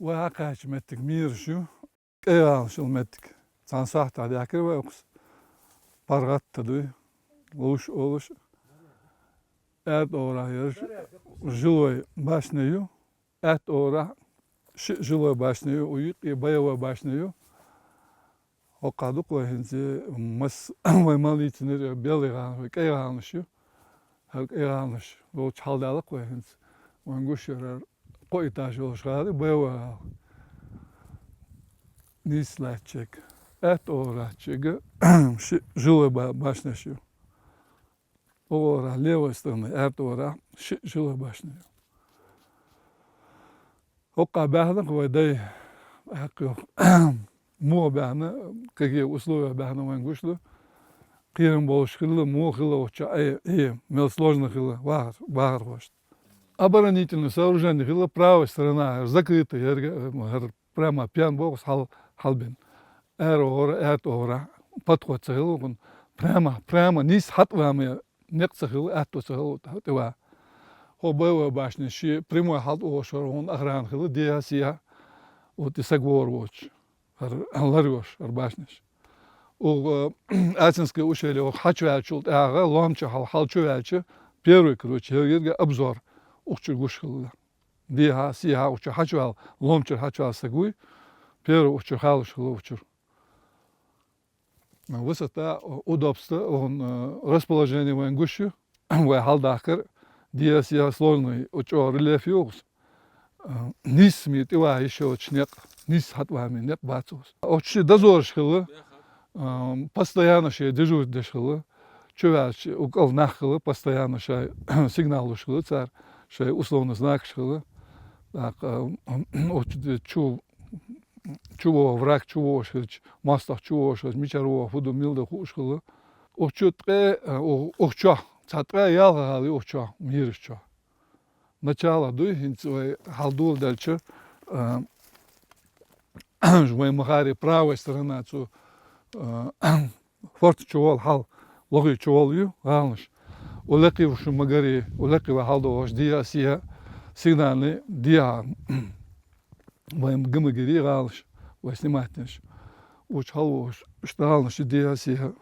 Ve kaçım ettik mir şu. Eyvallah ettik. Sansahta yakır ve okus. Pargat tadı. Oluş. Et ora yarış. Жылой başlıyor. Et ora жылой başlıyor. Uyuk bayava başlıyor. O kaduk ve henzi mas ve mal içinde belirgan ve kayganışıyor. Her kayganış. O çaldalık ve henzi. Vanguşlar koytaş oluşadı bayava. Nislatçık. Et oratçık. Жылой başlıyor. Ora левой стороны, et ora жылой başlıyor. O kabahlık ve day hakkı mu bahne kaki условия bahne вангушлы. Кирим болушкылы, му хылы оча мел сложно хылы, бар вош. Оборонительное сооружение хылы, правая сторона закрыта, прямо пьян бог халбин. Et ора подход хылы, прямо низ хатвами некца хылы, эту хылы, тыва. O boya başne şi primo halt o şorun agran hılı diyasiya o tisagvor voç. Anlarıyor başneş. O Atinske uşeli o haçvelçult ağa lomça halçvelçi первый короче yerge обзор uçur guşhılı. Diyasiya uçur haçvel lomça haçvel sagui первый uçur halşılı uçur. Высота удобства он расположение вангущу ve haldakır Диясия сложный, очень рельеф югс. Низ ми тива еще очень низ хатвами нет бацус. Очень дозор шхилы, постоянно ще дежурит дешхилы. Чувач укол нахилы, постоянно ще сигнал шхилы, царь, ще условно знак шхилы. Так, очень чуво враг чуво шхилч, мастах чуво шхилч, мичарова фуду милда хушхилы. Очень охча. Цатра ялгали оча, мирча. Начало дуй, хинцевой халдул дальше. Жмой махари правая сторона, цу форт чувал хал, логи чувал ю, галныш. Улеки вшу магари, улеки ва халду ваш дия сия, сигнальный дия. Ваем гамагири галныш, ва сниматнеш. Уч халу ваш, что галныш дия сия.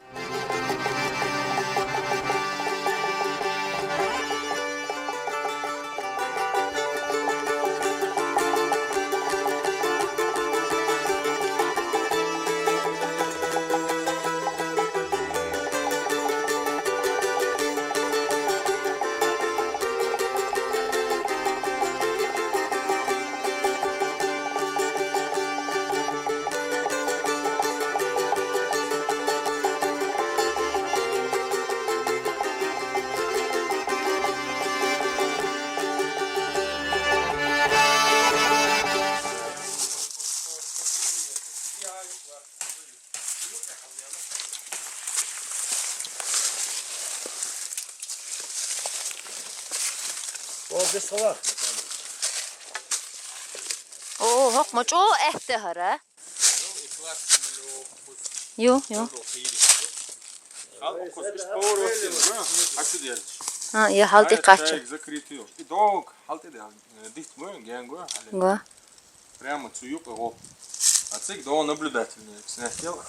Oo, hak maç o ehte hara. Yo. Ha, ya halti kaçı. Долг, halti de dicht мы, генго. Го. Прямо цуюк его. А цик до наблюдательный. Снятел.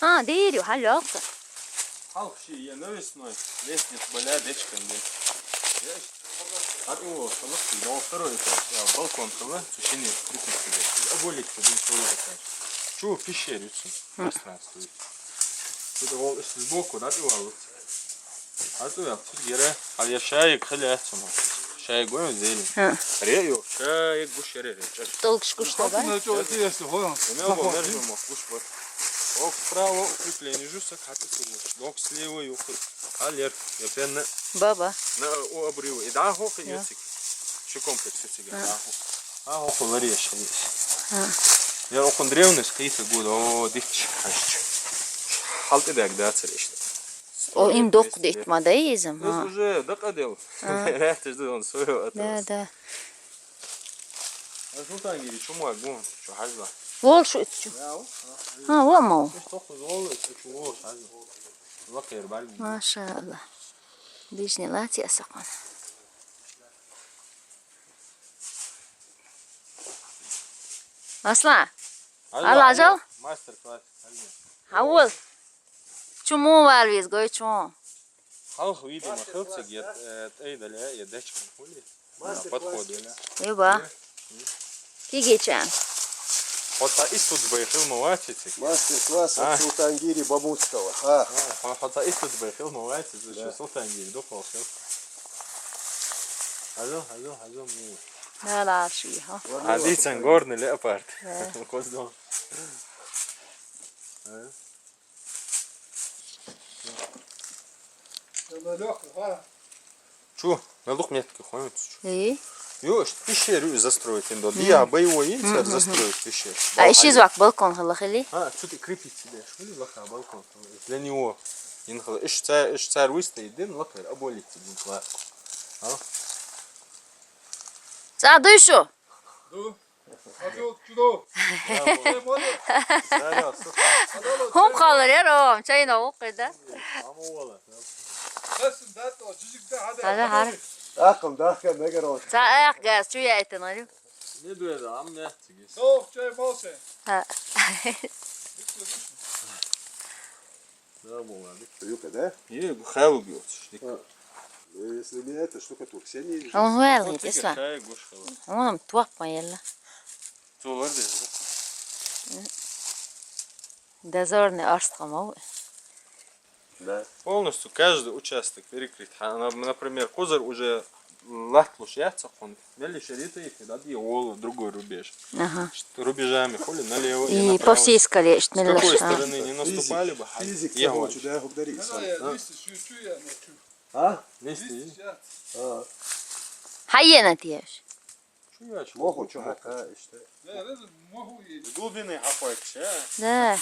Ha, değil yo, hal yok. Halk şey ya навесной. Лестница была дечком. А о, солнце, да, второй этаж. Балкон туда, сушение, прикрытие. Оболик туда, такая. Чего в пещере пространство. Тут вот сбоку, да, ты вот. А то я тигера, а я шаек халяцу. Шаек гой зелень. Рею, шаек гушере. Толк шкушта бар. Ну что интересно, ходом. Мелко мержимо, куш вот. Ок вправо укрепление жуса, хату. Ок слева юху. Алер, я пенна. Баба. На у обрыва. И да, хох и юцик. Что комплекс юцик. А хох лареш есть. Я окон древний скрыто года. О, дичь. Haltı da gıda işte. O im dok ditmada izim. Biz уже докадел. Рехтеш да он свое. Да. А sultan gibi çumu agum. Şu hajla. Vol şu içü. Ha, o mu? Çok zor çumu hajla. Bakır bal. Maşallah. Ближний лати асақан. Aslan. Al ajal. Мастер-класс. Havul. Чуму варвиз гой чум. Халх, видимо, хылцык, эйдаля, я дачкан хули. Подходили. Еба. Кигечан. Хота истуд байхил маватицик. Мастер-класс от Султангири Бабуцкого. Хота истуд байхил маватицик. Что Султангири, духал хил. Хазо, му. Да лаши, ха. Адицан горный леопард. Коздом. Чё? На лук метки ходят. Ё, пещеру застроить индо. Я боевой инцер застроить пещеру. А еще звак балкон халахили. Что ты крепить себе? Что ли лака балкон? Для него. Инхал. Иш царь выстоит, дым лакар, оболить тебе класку. За душу. Хом қалыр ером. Чайна оқида. Hadi. Akım dahken ne kadar oldu? За аяқ газ чуя айтын алю. Не дуэда, а мне тигис. Soğuk çay bol şey. Ha. Да, молодец. Юка, да? Не, хайлу бьет. Если не эта штукатурка, все не вижу. Он вэлы кисла. Хай гошхала. Он туапма елла. Солар да. Дозорный арстқамау. Да. Полностью каждый участок перекрыт. Например, козырь уже лахтлуш яйца он. Мели шерита их, да, и ол другой рубеж. Ага. Рубежами хули налево и И направо. по всей скале, что С какой стороны не наступали бы? Физик Я того, говорю. да, благодарить. Çuya. А? Вместе. А. Хайена тиеш. Чувачек. Могу, чувака, işte. Ne dedim? Mohu yedi. С глубины хапать, а? Да.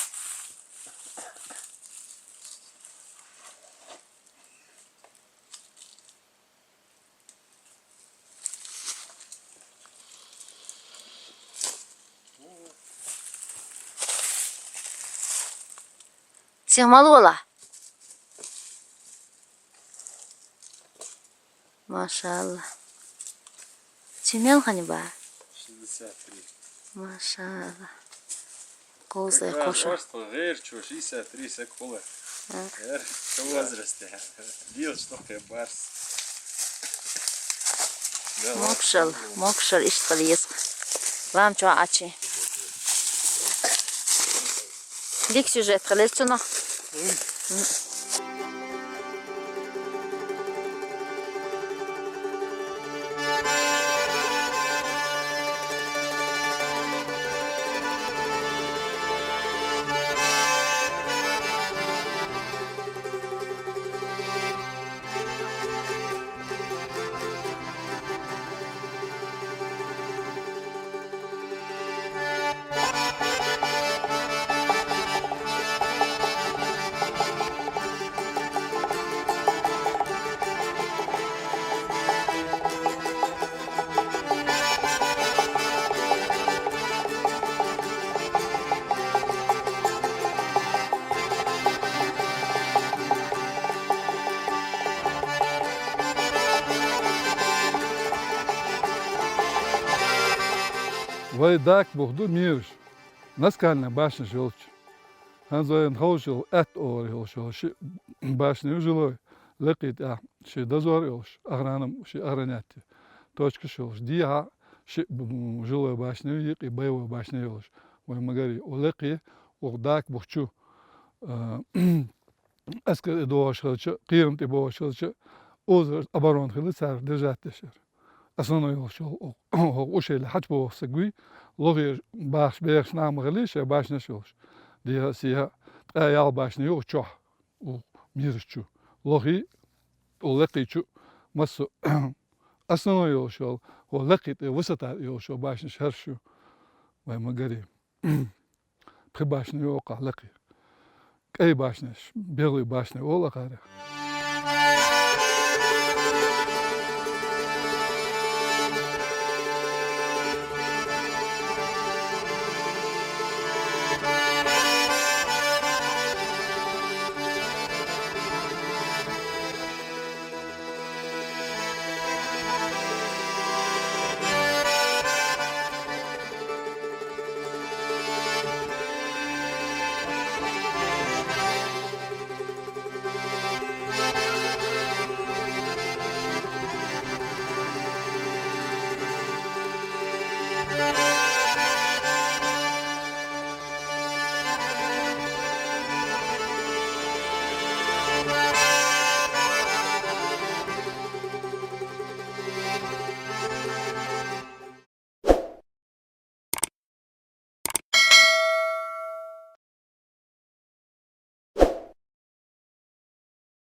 Сималола. Машалла. Чемел ханиба. 63. Машалла. Козы коша. Просто герчу 63 секула. В возрасте. Бил, что ты барс. Мокшал ишталиес. Вам чё ачи. Дик сюжет халестуна. Вайдак бухду мирш. Наскальна башня жилч. Ханзоен хаушил эт ори ши башня жилой. Лакит ши дозор агранам ши агранятти. Точка шилш. Диа ши жилой башня и боевой башня юлш. Вай магари улаки угдак бухчу. Аскер доаш хилч, кирм ти боаш хилч. Озер оборон хилч сар держаттешер. Основной يوشل وش اللي حجبه سقوي لغي باش بيرش نعم غليش باش نشوش دي سيها يال باش نيو تشوح وميرشو لغي ولقي شو مس основной يوشل ولقيت وسط يوشل باش نشهرشو وما قريب باش نيو قلقي اي باش نش بيغلي باش نيو ولا قاري